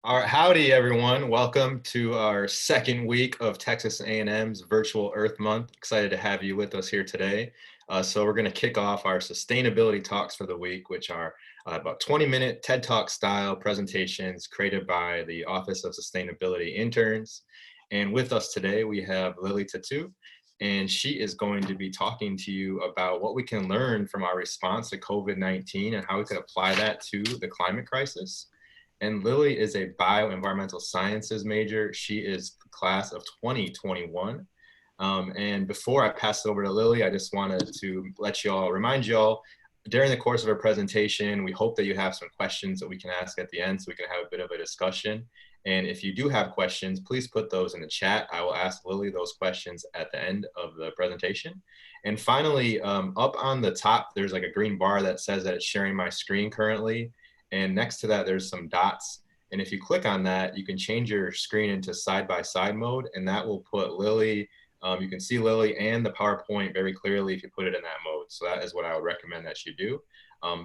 All right, howdy everyone. Welcome to our second week of Texas A&M's Virtual Earth Month. Excited to have you with us here today. So we're going to kick off our sustainability talks for the week, which are about 20-minute TED Talk style presentations created by the Office of Sustainability Interns. And with us today, we have Lily Tetu, and she is going to be talking to you about what we can learn from our response to COVID-19 and how we can apply that to the climate crisis. And Lily is a bioenvironmental sciences major. She is the class of 2021. And before I pass it over to Lily, I just wanted to remind y'all, during the course of our presentation, we hope that you have some questions that we can ask at the end so we can have a bit of a discussion. And if you do have questions, please put those in the chat. I will ask Lily those questions at the end of the presentation. And finally, up on the top, there's like a green bar that says that it's sharing my screen currently. And next to that, there's some dots. And if you click on that, you can change your screen into side-by-side mode, and that will put Lily, you can see Lily and the PowerPoint very clearly if you put it in that mode. So that is what I would recommend that you do.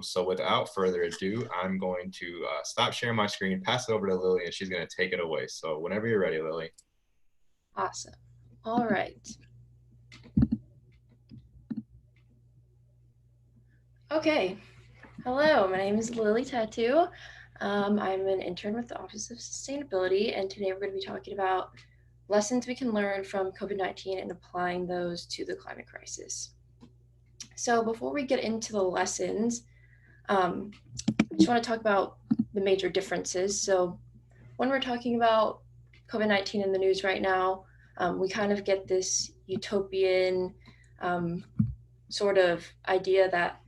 So without further ado, I'm going to stop sharing my screen, pass it over to Lily, and she's going to take it away. So whenever you're ready, Lily. Awesome. All right. Okay. Hello, my name is Lily Tetu. I'm an intern with the Office of Sustainability, and today we're going to be talking about lessons we can learn from COVID-19 and applying those to the climate crisis. So before we get into the lessons, I just want to talk about the major differences. So when we're talking about COVID-19 in the news right now, we kind of get this utopian sort of idea that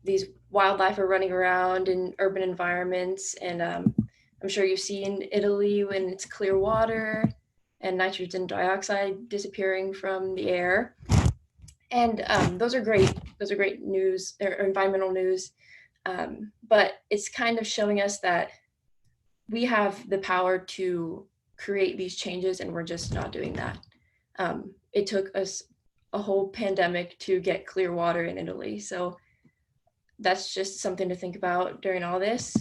these wildlife are running around in urban environments, and I'm sure you've seen Italy when it's clear water and nitrogen dioxide disappearing from the air. And those are great news or environmental news, but it's kind of showing us that we have the power to create these changes, and we're just not doing that. It took us a whole pandemic to get clear water in Italy, so that's just something to think about during all this.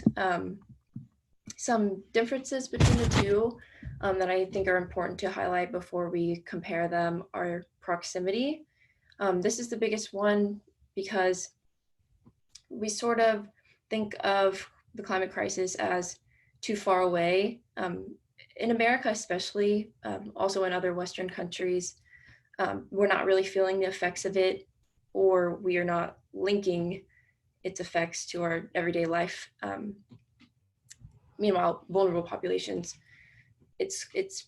Some differences between the two that I think are important to highlight before we compare them are proximity. This is the biggest one because we sort of think of the climate crisis as too far away. In America especially, also in other Western countries, we're not really feeling the effects of it, or we are not linking its effects to our everyday life. Meanwhile, vulnerable populations, it's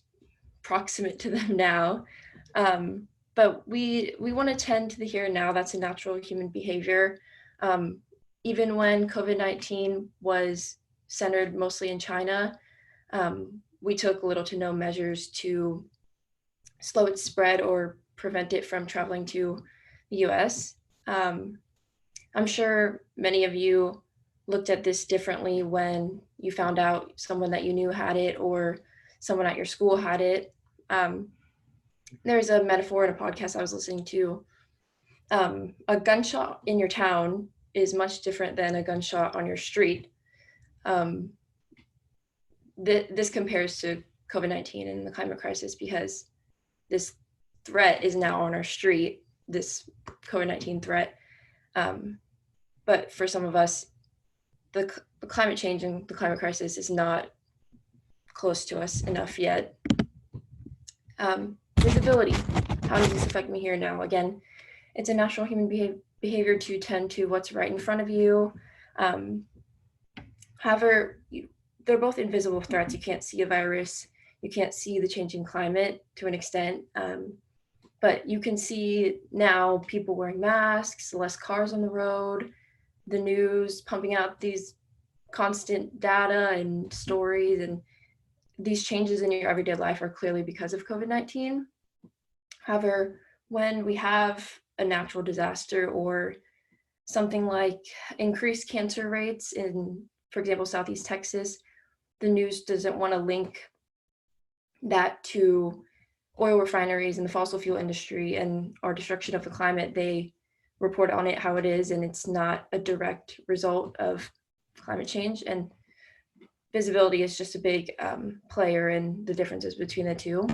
proximate to them now. But we want to tend to the here and now. That's a natural human behavior. Even when COVID-19 was centered mostly in China, we took little to no measures to slow its spread or prevent it from traveling to the US. I'm sure many of you looked at this differently when you found out someone that you knew had it or someone at your school had it. There's a metaphor in a podcast I was listening to. A gunshot in your town is much different than a gunshot on your street. This compares to COVID-19 and the climate crisis because this threat is now on our street, this COVID-19 threat. But for some of us, the climate change and the climate crisis is not close to us enough yet. Visibility. How does this affect me here now? Again, it's a natural human behavior to tend to what's right in front of you. However, they're both invisible threats. You can't see a virus. You can't see the changing climate to an extent. But you can see now people wearing masks, less cars on the road, the news pumping out these constant data and stories, and these changes in your everyday life are clearly because of COVID-19. However, when we have a natural disaster or something like increased cancer rates in, for example, Southeast Texas, the news doesn't want to link that to oil refineries and the fossil fuel industry and our destruction of the climate. They report on it how it is, and it's not a direct result of climate change. And visibility is just a big player in the differences between the two.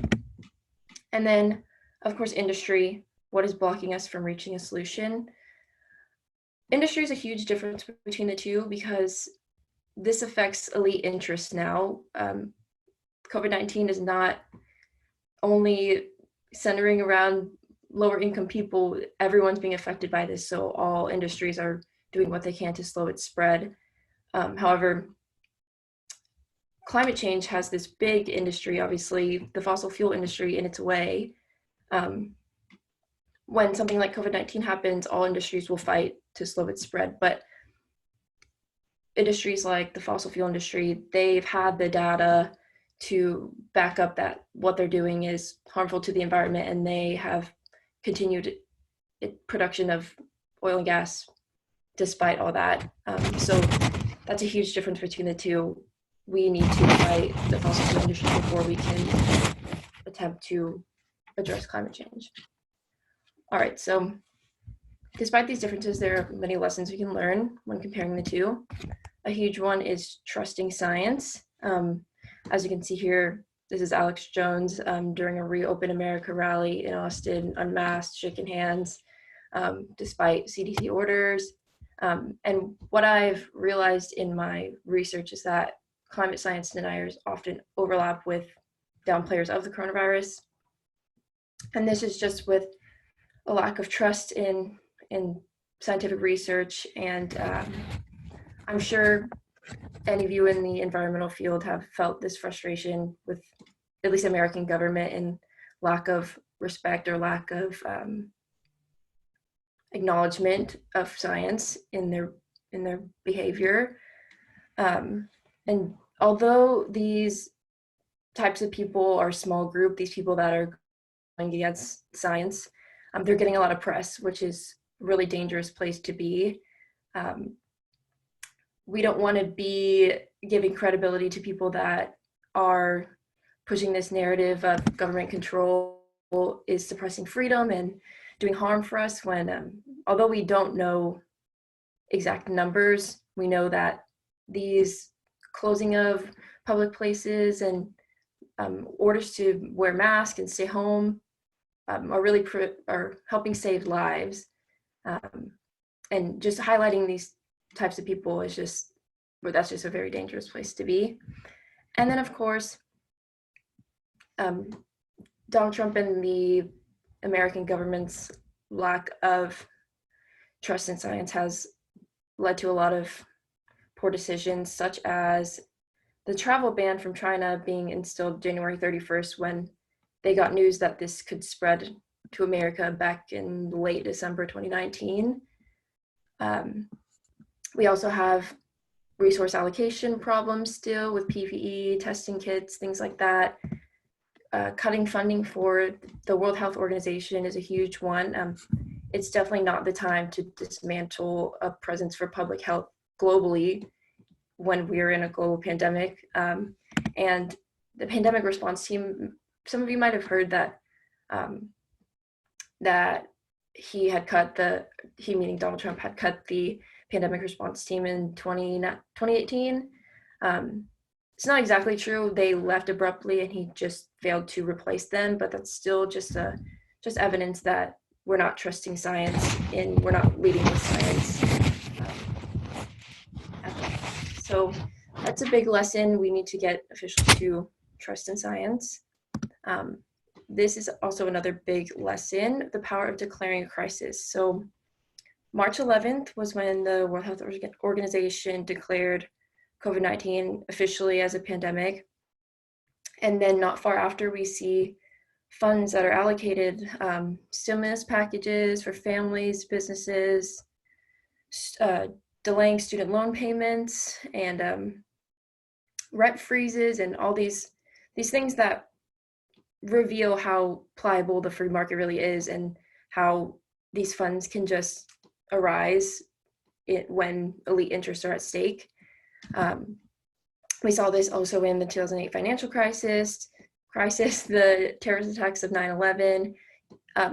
And then, of course, industry. What is blocking us from reaching a solution? Industry is a huge difference between the two because this affects elite interests now. COVID-19 is not only centering around lower income people, everyone's being affected by this. So all industries are doing what they can to slow its spread. However, climate change has this big industry, obviously, the fossil fuel industry in its way. When something like COVID-19 happens, all industries will fight to slow its spread. But industries like the fossil fuel industry, they've had the data to back up that what they're doing is harmful to the environment, and they have continued production of oil and gas despite all that. So that's a huge difference between the two. We need to fight the fossil fuel industry before we can attempt to address climate change. All right, so despite these differences, there are many lessons we can learn when comparing the two. A huge one is trusting science. As you can see here, this is Alex Jones during a Reopen America rally in Austin, unmasked, shaking hands, despite CDC orders. And what I've realized in my research is that climate science deniers often overlap with downplayers of the coronavirus. And this is just with a lack of trust in scientific research. And I'm sure any of you in the environmental field have felt this frustration with at least American government and lack of respect or lack of acknowledgement of science in their behavior. And although these types of people are a small group, these people that are going against science, they're getting a lot of press, which is a really dangerous place to be. We don't want to be giving credibility to people that are pushing this narrative of government control is suppressing freedom and doing harm for us when, although we don't know exact numbers, we know that these closing of public places and orders to wear masks and stay home are really are helping save lives. And just highlighting these types of people is just, that's just a very dangerous place to be. And then of course, Donald Trump and the American government's lack of trust in science has led to a lot of poor decisions, such as the travel ban from China being instilled January 31st when they got news that this could spread to America back in late December 2019. We also have resource allocation problems still with PPE, testing kits, things like that. Cutting funding for the World Health Organization is a huge one. It's definitely not the time to dismantle a presence for public health globally when we're in a global pandemic. And the pandemic response team, some of you might have heard that that he meaning Donald Trump, had cut the pandemic response team in 2018. It's not exactly true. They left abruptly and he just failed to replace them, but that's still just evidence that we're not trusting science and we're not leading with science. So that's a big lesson. We need to get officials to trust in science. This is also another big lesson, the power of declaring a crisis. So March 11th was when the World Health Organization declared COVID-19 officially as a pandemic. And then not far after, we see funds that are allocated, stimulus packages for families, businesses, delaying student loan payments, and rent freezes, and all these things that reveal how pliable the free market really is and how these funds can just arise when elite interests are at stake. We saw this also in the 2008 financial crisis, the terrorist attacks of 9/11,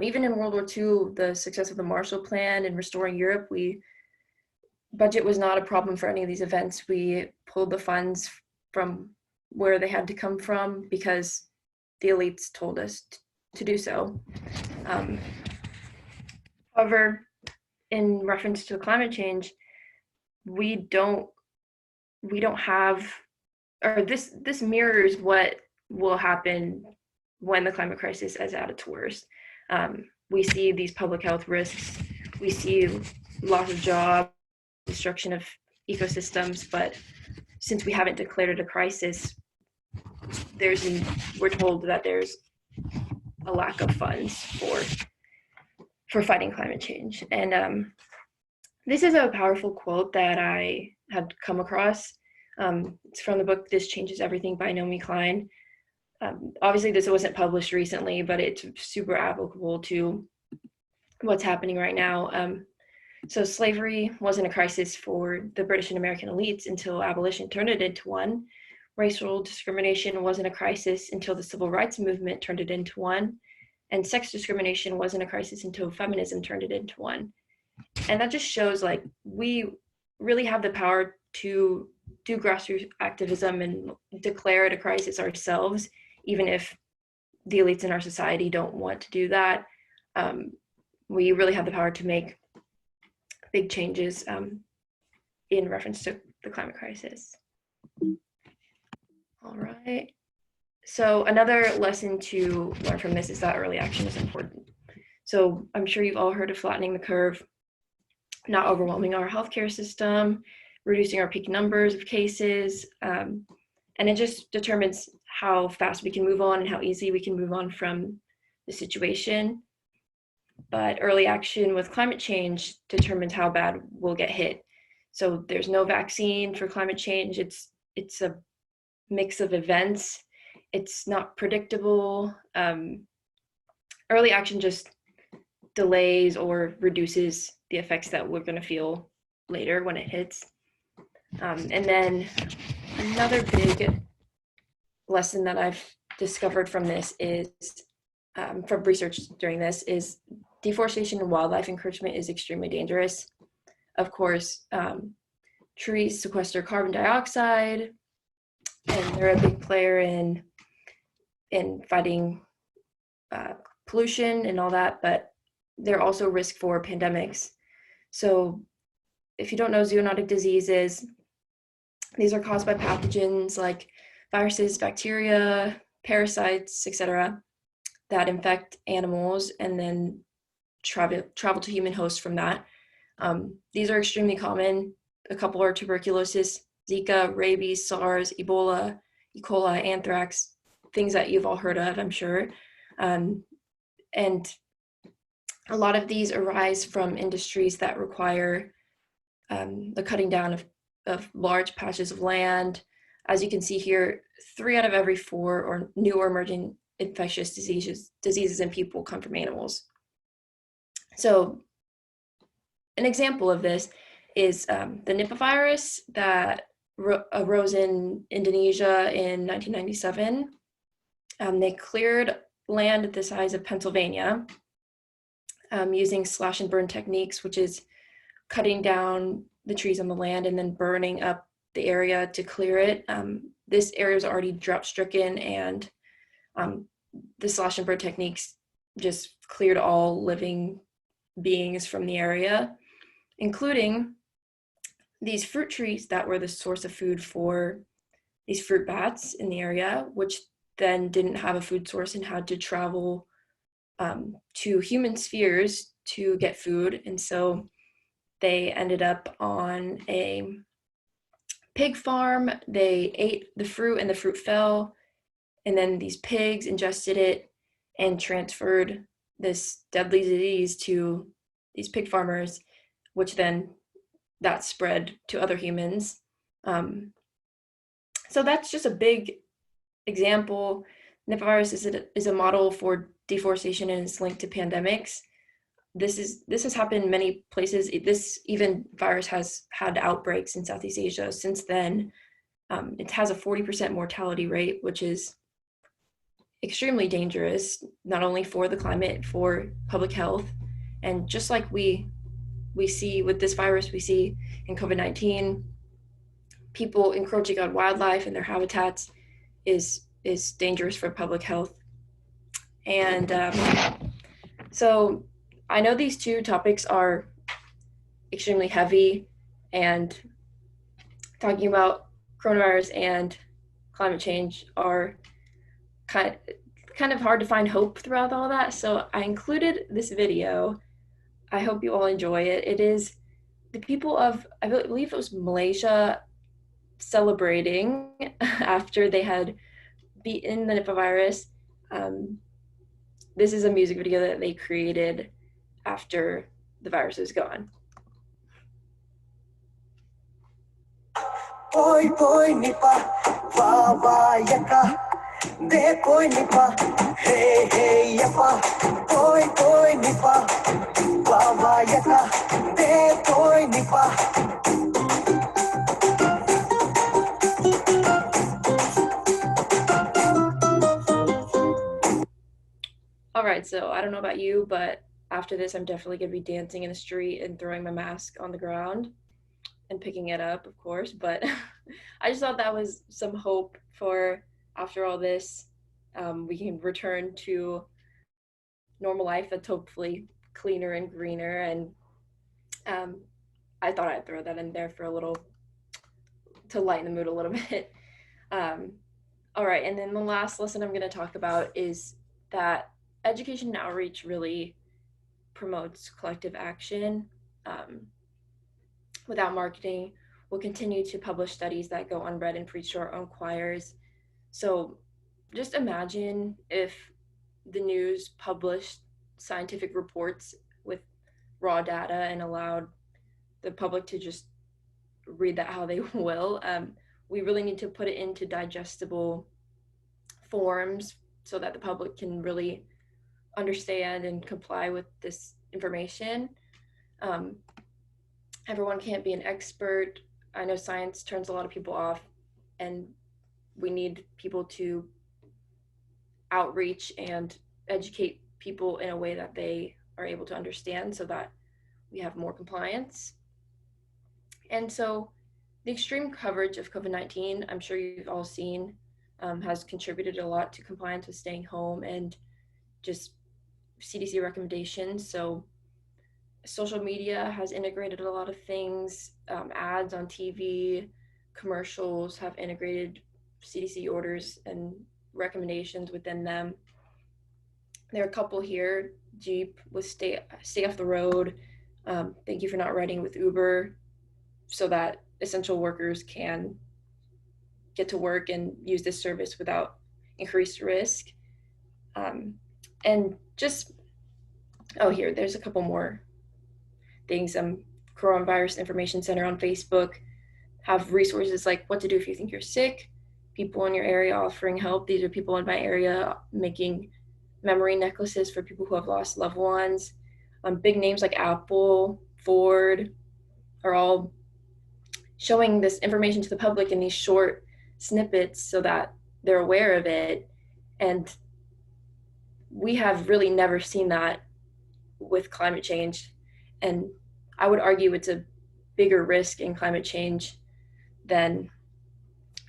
even in World War II, the success of the Marshall Plan and restoring Europe. Budget was not a problem for any of these events. We pulled the funds from where they had to come from because the elites told us to do so. However, in reference to climate change, we don't have, or this mirrors what will happen when the climate crisis is at its worst. We see these public health risks, we see loss of jobs, destruction of ecosystems, but since we haven't declared it a crisis, we're told that there's a lack of funds for fighting climate change. And this is a powerful quote that I had come across. It's from the book This Changes Everything by Naomi Klein. Obviously, this wasn't published recently, but it's super applicable to what's happening right now. So slavery wasn't a crisis for the British and American elites until abolition turned it into one. Racial discrimination wasn't a crisis until the civil rights movement turned it into one. And sex discrimination wasn't a crisis until feminism turned it into one. And that just shows like we really have the power to do grassroots activism and declare it a crisis ourselves, even if the elites in our society don't want to do that. We really have the power to make big changes in reference to the climate crisis. All right. So another lesson to learn from this is that early action is important. So I'm sure you've all heard of flattening the curve, not overwhelming our healthcare system, reducing our peak numbers of cases, and it just determines how fast we can move on and how easy we can move on from the situation. But early action with climate change determines how bad we'll get hit. So there's no vaccine for climate change. It's a mix of events. It's not predictable. Early action just delays or reduces the effects that we're going to feel later when it hits. And then another big lesson that I've discovered from this is, from research during this, is deforestation and wildlife encroachment is extremely dangerous. Of course, trees sequester carbon dioxide, and they're a big player in fighting pollution and all that, but they're also risk for pandemics. So if you don't know zoonotic diseases, these are caused by pathogens like viruses, bacteria, parasites, etc., that infect animals and then travel to human hosts from that. These are extremely common. A couple are tuberculosis, Zika, rabies, SARS, Ebola, E. coli, anthrax, things that you've all heard of, I'm sure. And a lot of these arise from industries that require the cutting down of large patches of land. As you can see here, 3 out of every 4 or new or emerging infectious diseases in people come from animals. So an example of this is the Nipah virus that arose in Indonesia in 1997. They cleared land the size of Pennsylvania using slash and burn techniques, which is cutting down the trees on the land and then burning up the area to clear it. This area is already drought stricken, and the slash and burn techniques just cleared all living beings from the area, including these fruit trees that were the source of food for these fruit bats in the area, which then didn't have a food source and had to travel to human spheres to get food. And so they ended up on a pig farm. They ate the fruit and the fruit fell. And then these pigs ingested it and transferred this deadly disease to these pig farmers, which then that spread to other humans. So that's just a big example. Nipah virus is a model for deforestation and it's linked to pandemics. This has happened in many places. This even virus has had outbreaks in Southeast Asia since then. It has a 40% mortality rate, which is extremely dangerous, not only for the climate, for public health. And just like we see with this virus, we see in COVID-19, people encroaching on wildlife and their habitats is dangerous for public health. And so I know these two topics are extremely heavy, and talking about coronavirus and climate change are kind of hard to find hope throughout all that. So I included this video. I hope you all enjoy it. It is the people of, I believe it was Malaysia, celebrating after they had beaten the Nipah virus. Um, this is a music video that they created after the virus is gone. Boy, boy, Nipah, wah, wah, yaka, de boy, Nipah, hey, hey, yapa, boy, boy, Nipah, wah, wah, yaka, de boy, Nipah. All right, so I don't know about you, but after this, I'm definitely going to be dancing in the street and throwing my mask on the ground and picking it up, of course. But I just thought that was some hope for after all this, we can return to normal life that's hopefully cleaner and greener. And I thought I'd throw that in there for a little to lighten the mood a little bit. All right, and then the last lesson I'm going to talk about is that education and outreach really promotes collective action. Without marketing, we'll continue to publish studies that go unread and preach to our own choirs. So just imagine if the news published scientific reports with raw data and allowed the public to just read that how they will. We really need to put it into digestible forms so that the public can really understand and comply with this information. Everyone can't be an expert. I know science turns a lot of people off, and we need people to outreach and educate people in a way that they are able to understand so that we have more compliance. And so the extreme coverage of COVID-19, I'm sure you've all seen, has contributed a lot to compliance with staying home and just CDC recommendations. So social media has integrated a lot of things. Ads on TV, commercials have integrated CDC orders and recommendations within them. There are a couple here. Jeep with stay off the road. Thank you for not riding with Uber, so that essential workers can get to work and use this service without increased risk. And just, oh, here, there's a couple more things. Coronavirus Information Center on Facebook have resources like what to do if you think you're sick, people in your area offering help. These are people in my area making memory necklaces for people who have lost loved ones. Big names like Apple, Ford are all showing this information to the public in these short snippets so that they're aware of it. And we have really never seen that with climate change. And I would argue it's a bigger risk in climate change than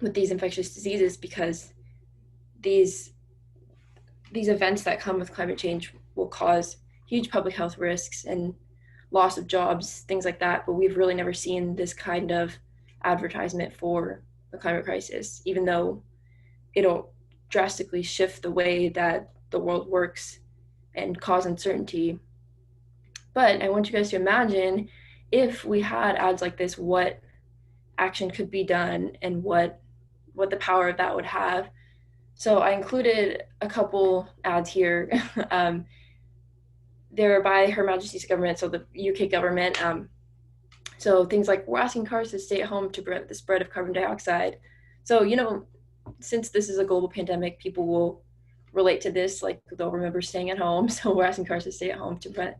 with these infectious diseases, because these events that come with climate change will cause huge public health risks and loss of jobs, things like that. But we've really never seen this kind of advertisement for the climate crisis, even though it'll drastically shift the way that the world works and cause uncertainty. But I want you guys to imagine if we had ads like this, what action could be done and what the power of that would have. So I included a couple ads here. They're by Her Majesty's government, so the UK government. So things like, we're asking cars to stay at home to prevent the spread of carbon dioxide. So, since this is a global pandemic, people will relate to this, like they'll remember staying at home. So we're asking cars to stay at home to prevent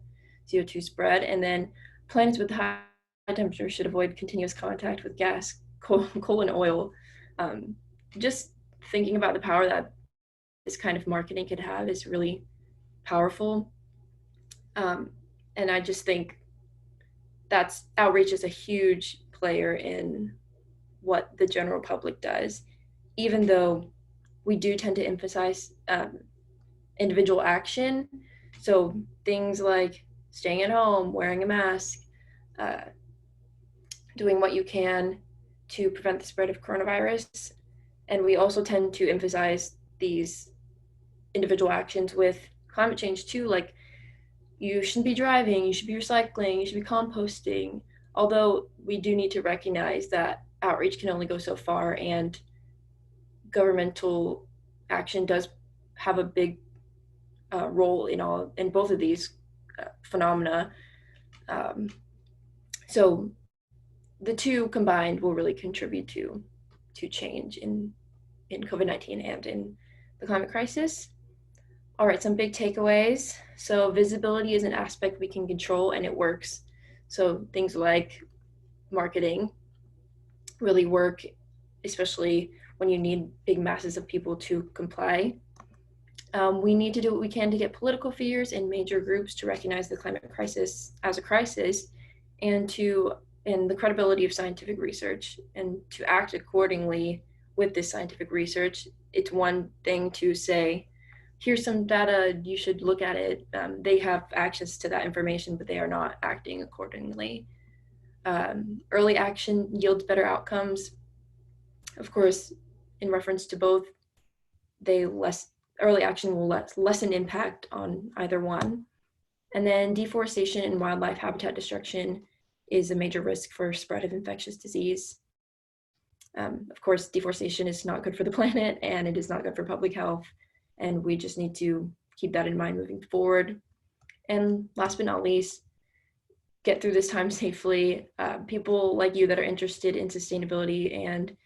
CO2 spread. And then planets with high temperature should avoid continuous contact with gas, coal and oil. Just thinking about the power that this kind of marketing could have is really powerful. And I just think that's outreach is a huge player in what the general public does, even though we do tend to emphasize individual action. So things like staying at home, wearing a mask, uh, doing what you can to prevent the spread of coronavirus. And we also tend to emphasize these individual actions with climate change too, like you shouldn't be driving, you should be recycling, you should be composting. Although we do need to recognize that outreach can only go so far, and governmental action does have a big role in both of these phenomena. Um, so the two combined will really contribute to change in COVID-19 and in the climate crisis. All right, some big takeaways. So visibility is an aspect we can control and it works. So things like marketing really work, especially when you need big masses of people to comply. We need to do what we can to get political figures and major groups to recognize the climate crisis as a crisis and the credibility of scientific research and to act accordingly with this scientific research. It's one thing to say, here's some data, you should look at it. They have access to that information, but they are not acting accordingly. Early action yields better outcomes. Of course, in reference to both, early action will lessen impact on either one. And then deforestation and wildlife habitat destruction is a major risk for spread of infectious disease. Of course, deforestation is not good for the planet and it is not good for public health. And we just need to keep that in mind moving forward. And last but not least, get through this time safely. People like you that are interested in sustainability and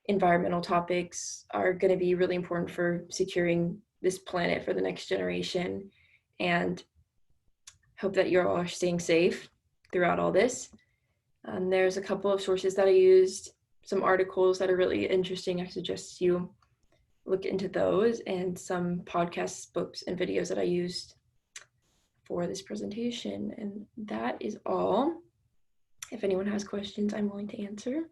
environmental topics are going to be really important for securing this planet for the next generation. And hope that you're all staying safe throughout all this. There's a couple of sources that I used, some articles that are really interesting. I suggest you look into those, and some podcasts, books, and videos that I used for this presentation. And that is all. If anyone has questions, I'm willing to answer.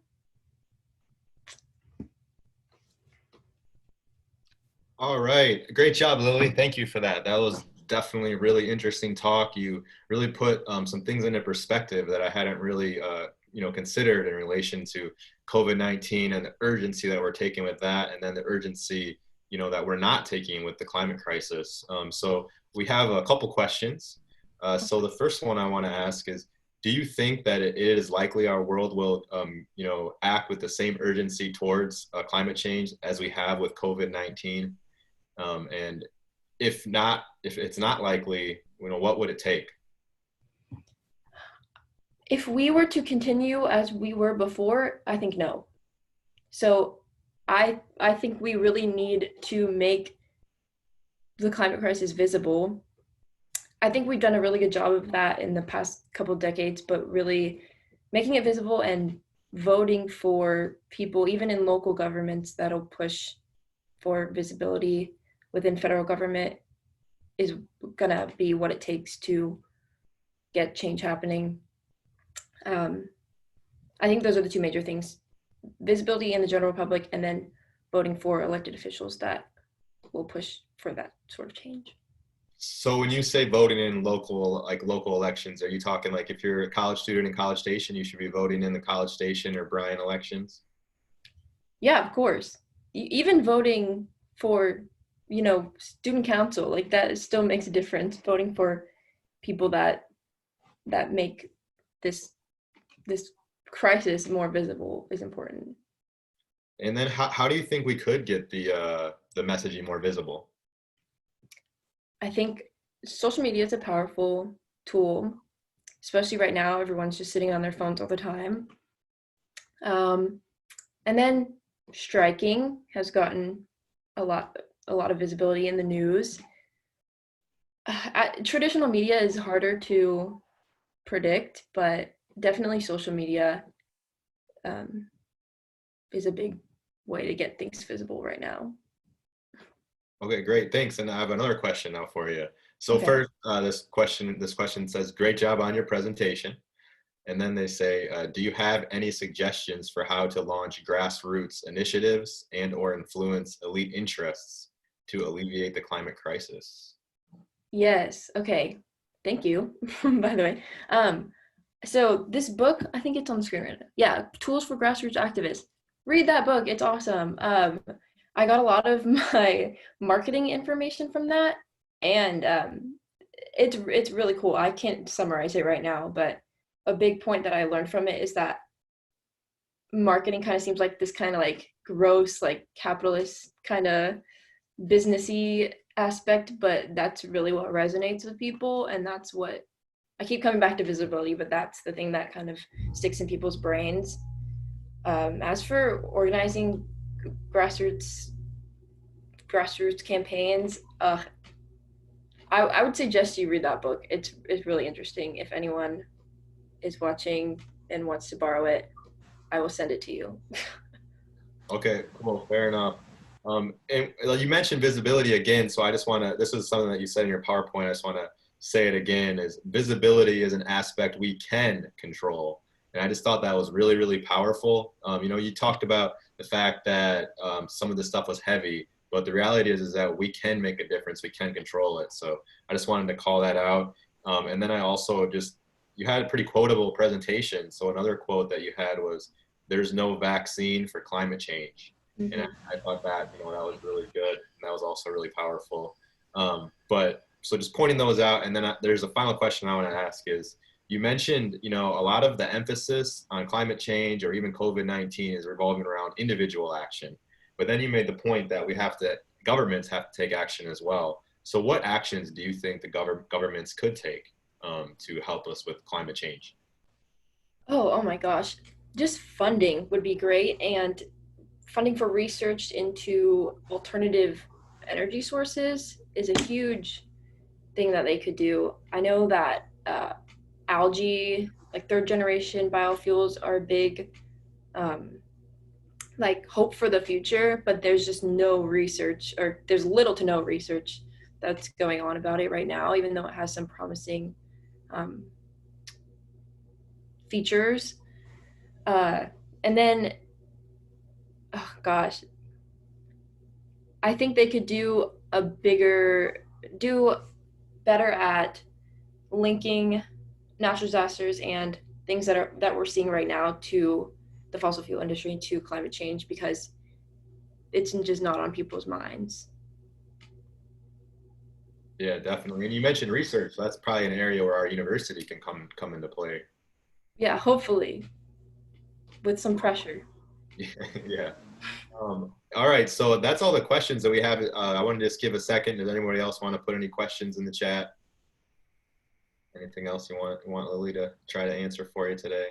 All right. Great job, Lily. Thank you for that. That was definitely a really interesting talk. You really put some things into perspective that I hadn't really, considered in relation to COVID-19 and the urgency that we're taking with that, and then the urgency, that we're not taking with the climate crisis. So we have a couple questions. So the first one I want to ask is, do you think that it is likely our world will, act with the same urgency towards climate change as we have with COVID-19? And if not, if it's not likely, what would it take? If we were to continue as we were before, I think no. So I think we really need to make the climate crisis visible. I think we've done a really good job of that in the past couple of decades, but really making it visible and voting for people, even in local governments, that'll push for visibility within federal government is gonna be what it takes to get change happening. I think those are the two major things: visibility in the general public, and then voting for elected officials that will push for that sort of change. So when you say voting in local elections, are you talking like if you're a college student in College Station, you should be voting in the College Station or Bryan elections? Yeah, of course. Even voting for, student council, like that still makes a difference. Voting for people that make this crisis more visible is important. And then how do you think we could get the messaging more visible? I think social media is a powerful tool, especially right now. Everyone's just sitting on their phones all the time. And then striking has gotten a lot of visibility in the news. Traditional media is harder to predict, but definitely social media is a big way to get things visible right now. Okay, great, thanks. And I have another question now for you. So Okay. first, this question says, "Great job on your presentation. And then they say, do you have any suggestions for how to launch grassroots initiatives and or influence elite interests to alleviate the climate crisis? Yes. Okay. Thank you, by the way. So this book, I think it's on the screen right now. Yeah, Tools for Grassroots Activists. Read that book. It's awesome. I got a lot of my marketing information from that, and it's really cool. I can't summarize it right now, but a big point that I learned from it is that marketing kind of seems like this kind of like gross, like capitalist kind of businessy aspect, but that's really what resonates with people, and that's what I keep coming back to visibility, but that's the thing that kind of sticks in people's brains. As for organizing grassroots grassroots campaigns, I would suggest you read that book. It's really interesting. If anyone is watching and wants to borrow it, I will send it to you. Okay, cool, fair enough. And you mentioned visibility again, so I just want to, this is something that you said in your PowerPoint, I just want to say it again, is visibility is an aspect we can control. And I just thought that was really, really powerful. You talked about the fact that some of the stuff was heavy, but the reality is that we can make a difference, we can control it. So I just wanted to call that out. And then I also just, you had a pretty quotable presentation. So another quote that you had was, there's no vaccine for climate change. And Mm-hmm. I thought that, that was really good. And that was also really powerful. But so just pointing those out. And then there's a final question I want to ask is, you mentioned, a lot of the emphasis on climate change or even COVID-19 is revolving around individual action. But then you made the point that governments have to take action as well. So what actions do you think the governments could take to help us with climate change? Oh my gosh. Just funding would be great, and funding for research into alternative energy sources is a huge thing that they could do. I know that algae, like third generation biofuels, are a big um, like hope for the future, but there's just no research, or there's little to no research that's going on about it right now, even though it has some promising um, features. Uh, and then, oh gosh, I think they could do better at linking natural disasters and things that we're seeing right now to the fossil fuel industry, to climate change, because it's just not on people's minds. Yeah, definitely. And you mentioned research. So that's probably an area where our university can come into play. Yeah, hopefully with some pressure. Yeah. All right. So that's all the questions that we have. I want to just give a second. Does anybody else want to put any questions in the chat? Anything else you want Lily to try to answer for you today?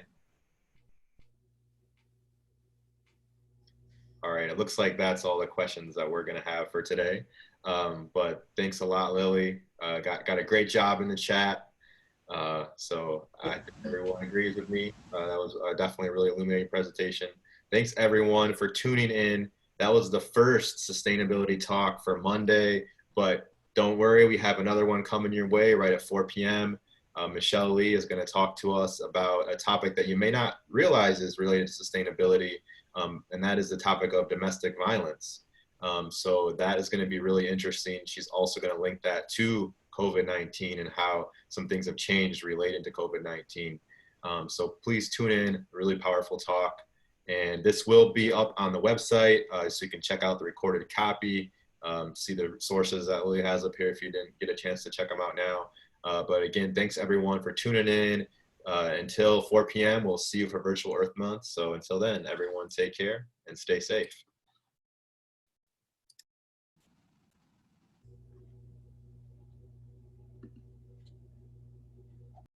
All right. It looks like that's all the questions that we're going to have for today. But thanks a lot, Lily. Got a great job in the chat. So I think everyone agrees with me. That was definitely a really illuminating presentation. Thanks everyone for tuning in. That was the first sustainability talk for Monday, but don't worry, we have another one coming your way right at 4 p.m. Michelle Lee is going to talk to us about a topic that you may not realize is related to sustainability, and that is the topic of domestic violence. So that is going to be really interesting. She's also going to link that to COVID-19 and how some things have changed related to COVID-19. So please tune in, really powerful talk. And this will be up on the website, so you can check out the recorded copy, see the sources that Lily has up here if you didn't get a chance to check them out now. But again, thanks everyone for tuning in. Until 4 p.m., we'll see you for Virtual Earth Month. So until then, everyone take care and stay safe.